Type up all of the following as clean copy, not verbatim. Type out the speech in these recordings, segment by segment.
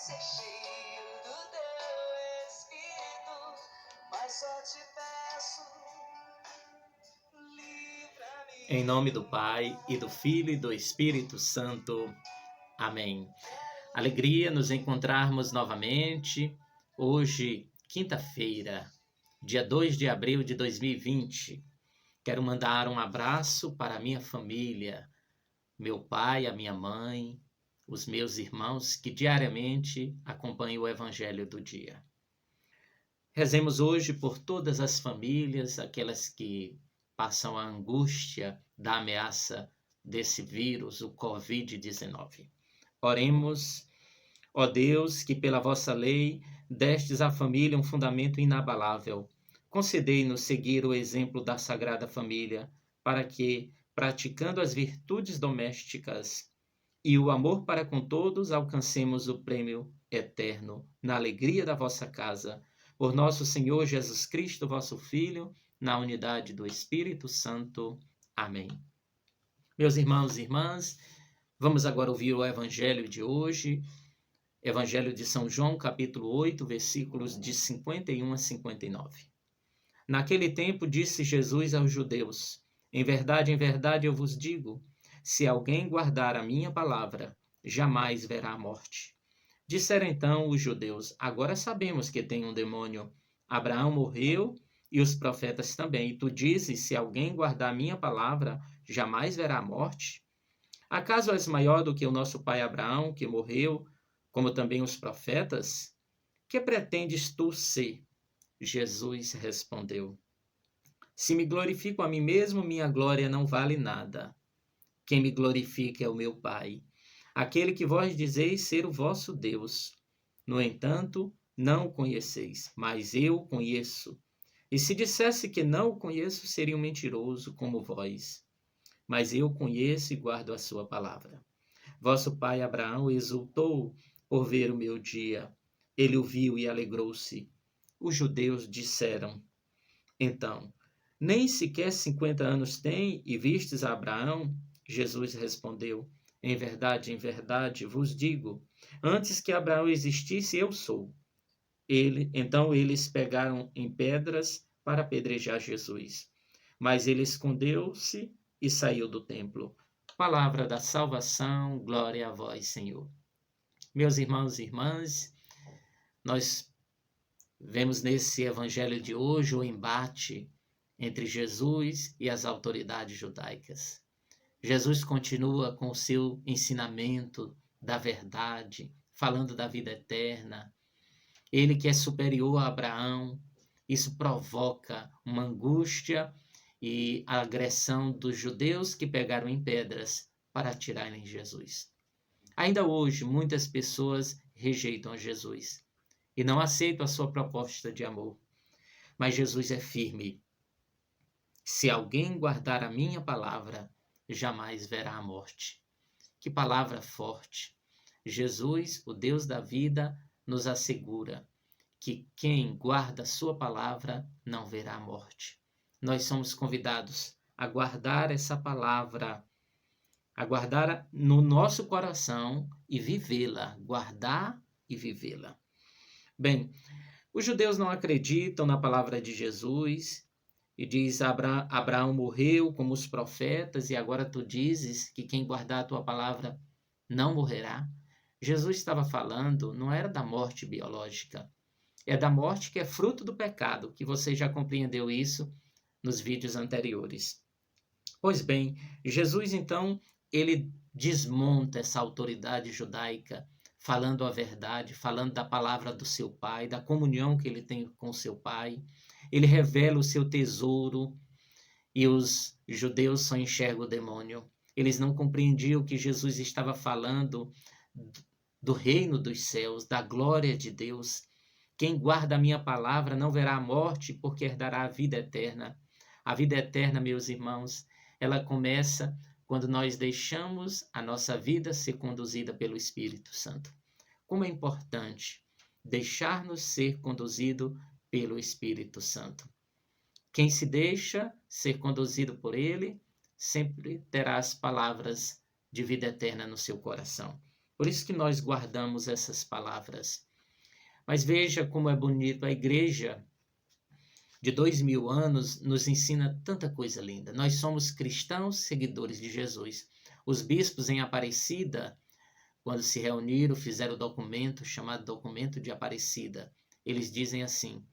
ser cheio do teu Espírito, mas só te peço, livra-me. Em nome do Pai, e do Filho e do Espírito Santo. Amém. Alegria nos encontrarmos novamente, hoje, quinta-feira, dia 2 de abril de 2020. Quero mandar um abraço para a minha família, meu pai, a minha mãe, os meus irmãos que diariamente acompanham o Evangelho do dia. Rezemos hoje por todas as famílias, aquelas que passam a angústia da ameaça desse vírus, o Covid-19. Oremos, ó Deus, que pela vossa lei destes à família um fundamento inabalável. Concedei-nos seguir o exemplo da Sagrada Família, para que, praticando as virtudes domésticas e o amor para com todos, alcancemos o prêmio eterno na alegria da vossa casa. Por nosso Senhor Jesus Cristo, vosso Filho, na unidade do Espírito Santo. Amém. Meus irmãos e irmãs, vamos agora ouvir o Evangelho de hoje, Evangelho de São João, capítulo 8, versículos de 51 a 59. Naquele tempo disse Jesus aos judeus: em verdade eu vos digo, se alguém guardar a minha palavra, jamais verá a morte. Disseram então os judeus: agora sabemos que tem um demônio. Abraão morreu e os profetas também. E tu dizes: se alguém guardar a minha palavra, jamais verá a morte? Acaso és maior do que o nosso pai Abraão, que morreu, como também os profetas? Que pretendes tu ser? Jesus respondeu: se me glorifico a mim mesmo, minha glória não vale nada. Quem me glorifica é o meu Pai, aquele que vós dizeis ser o vosso Deus. No entanto, não o conheceis, mas eu o conheço. E se dissesse que não o conheço, seria um mentiroso como vós. Mas eu o conheço e guardo a sua palavra. Vosso pai Abraão exultou por ver o meu dia. Ele o viu e alegrou-se. Os judeus disseram, então, nem sequer 50 anos tem e vistes a Abraão? Jesus respondeu, em verdade vos digo, antes que Abraão existisse, eu sou. Então eles pegaram em pedras para apedrejar Jesus. Mas ele escondeu-se e saiu do templo. Palavra da salvação, glória a vós, Senhor. Meus irmãos e irmãs, nós vemos nesse evangelho de hoje o embate entre Jesus e as autoridades judaicas. Jesus continua com o seu ensinamento da verdade, falando da vida eterna. Ele que é superior a Abraão, isso provoca uma angústia e a agressão dos judeus que pegaram em pedras para atirarem em Jesus. Ainda hoje, muitas pessoas rejeitam Jesus e não aceitam a sua proposta de amor. Mas Jesus é firme. Se alguém guardar a minha palavra, jamais verá a morte. Que palavra forte! Jesus, o Deus da vida, nos assegura que quem guarda a sua palavra não verá a morte. Nós somos convidados a guardar essa palavra, a guardar no nosso coração e vivê-la, guardar e vivê-la. Bem, os judeus não acreditam na palavra de Jesus e diz, Abraão morreu como os profetas e agora tu dizes que quem guardar a tua palavra não morrerá. Jesus estava falando, não era da morte biológica, é da morte que é fruto do pecado, que você já compreendeu isso nos vídeos anteriores. Pois bem, Jesus então, ele desmonta essa autoridade judaica, falando a verdade, falando da palavra do seu Pai, da comunhão que ele tem com seu Pai. Ele revela o seu tesouro e os judeus só enxergam o demônio. Eles não compreendiam que Jesus estava falando do reino dos céus, da glória de Deus. Quem guarda a minha palavra não verá a morte, porque herdará a vida eterna. A vida eterna, meus irmãos, ela começa quando nós deixamos a nossa vida ser conduzida pelo Espírito Santo. Como é importante deixar-nos ser conduzido pelo Espírito Santo. Quem se deixa ser conduzido por ele, sempre terá as palavras de vida eterna no seu coração. Por isso que nós guardamos essas palavras. Mas veja como é bonito, a igreja de 2000 anos nos ensina tanta coisa linda. Nós somos cristãos seguidores de Jesus. Os bispos em Aparecida, quando se reuniram, fizeram o documento chamado Documento de Aparecida. Eles dizem assim: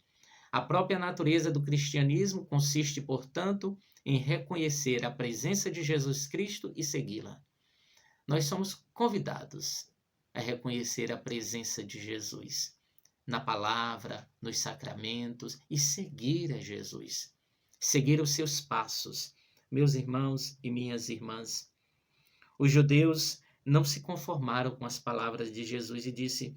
a própria natureza do cristianismo consiste, portanto, em reconhecer a presença de Jesus Cristo e segui-la. Nós somos convidados a reconhecer a presença de Jesus na palavra, nos sacramentos e seguir a Jesus, seguir os seus passos. Meus irmãos e minhas irmãs, os judeus não se conformaram com as palavras de Jesus e disse: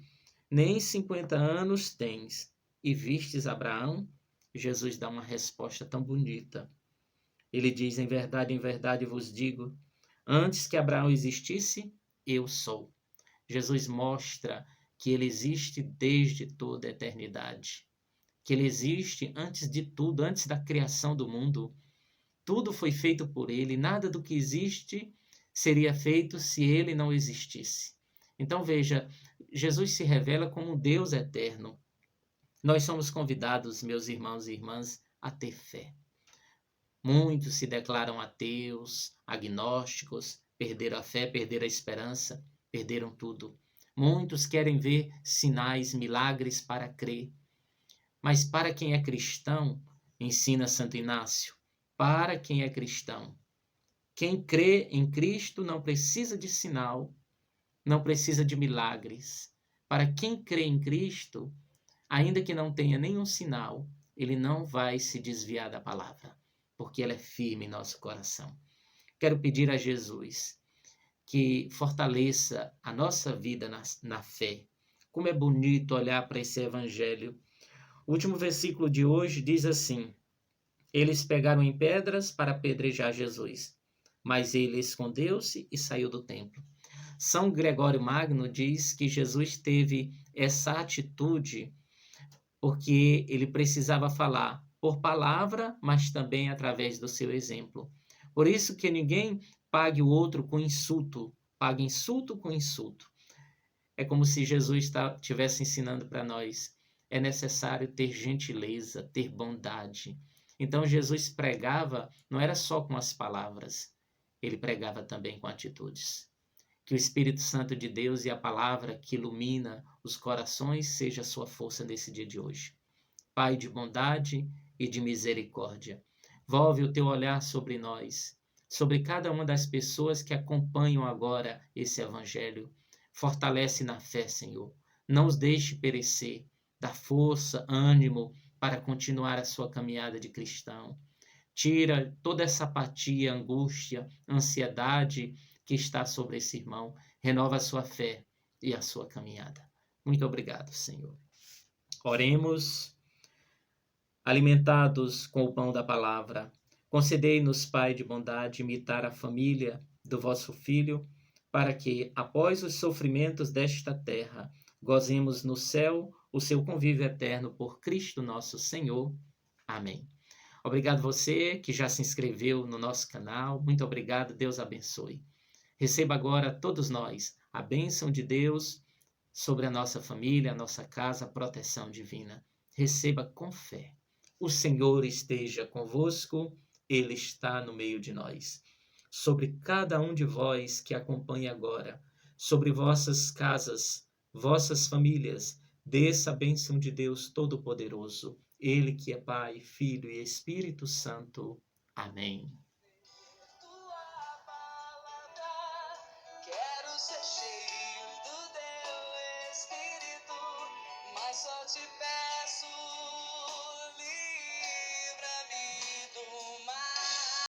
nem 50 anos tens e vistes Abraão? Jesus dá uma resposta tão bonita. Ele diz: em verdade vos digo, antes que Abraão existisse, eu sou. Jesus mostra que ele existe desde toda a eternidade, que ele existe antes de tudo, antes da criação do mundo. Tudo foi feito por ele, nada do que existe seria feito se ele não existisse. Então veja, Jesus se revela como um Deus eterno. Nós somos convidados, meus irmãos e irmãs, a ter fé. Muitos se declaram ateus, agnósticos, perderam a fé, perderam a esperança, perderam tudo. Muitos querem ver sinais, milagres para crer. Mas para quem é cristão, ensina Santo Inácio, para quem é cristão, quem crê em Cristo não precisa de sinal, não precisa de milagres. Para quem crê em Cristo, ainda que não tenha nenhum sinal, ele não vai se desviar da palavra, porque ela é firme em nosso coração. Quero pedir a Jesus que fortaleça a nossa vida na fé. Como é bonito olhar para esse evangelho. O último versículo de hoje diz assim: eles pegaram em pedras para apedrejar Jesus, mas ele escondeu-se e saiu do templo. São Gregório Magno diz que Jesus teve essa atitude porque ele precisava falar por palavra, mas também através do seu exemplo. Por isso que ninguém pague o outro com insulto, pague insulto com insulto. É como se Jesus estivesse ensinando para nós. É necessário ter gentileza, ter bondade. Então Jesus pregava, não era só com as palavras, ele pregava também com atitudes. Que o Espírito Santo de Deus e a palavra que ilumina os corações seja a sua força nesse dia de hoje. Pai de bondade e de misericórdia, volve o teu olhar sobre nós, sobre cada uma das pessoas que acompanham agora esse evangelho. Fortalece na fé, Senhor. Não os deixe perecer. Dá força, ânimo para continuar a sua caminhada de cristão. Tira toda essa apatia, angústia, ansiedade que está sobre esse irmão. Renova a sua fé e a sua caminhada. Muito obrigado, Senhor. Oremos. Alimentados com o pão da palavra, concedei-nos, Pai de bondade, imitar a família do vosso Filho, para que, após os sofrimentos desta terra, gozemos no céu o seu convívio eterno por Cristo nosso Senhor. Amém. Obrigado você que já se inscreveu no nosso canal. Muito obrigado, Deus abençoe. Receba agora, todos nós, a bênção de Deus sobre a nossa família, a nossa casa, a proteção divina. Receba com fé. O Senhor esteja convosco, Ele está no meio de nós. Sobre cada um de vós que acompanha agora, sobre vossas casas, vossas famílias, desça a bênção de Deus Todo-Poderoso, Ele que é Pai, Filho e Espírito Santo. Amém. Tua palavra, quero ser cheio do teu Espírito, mas só te peço.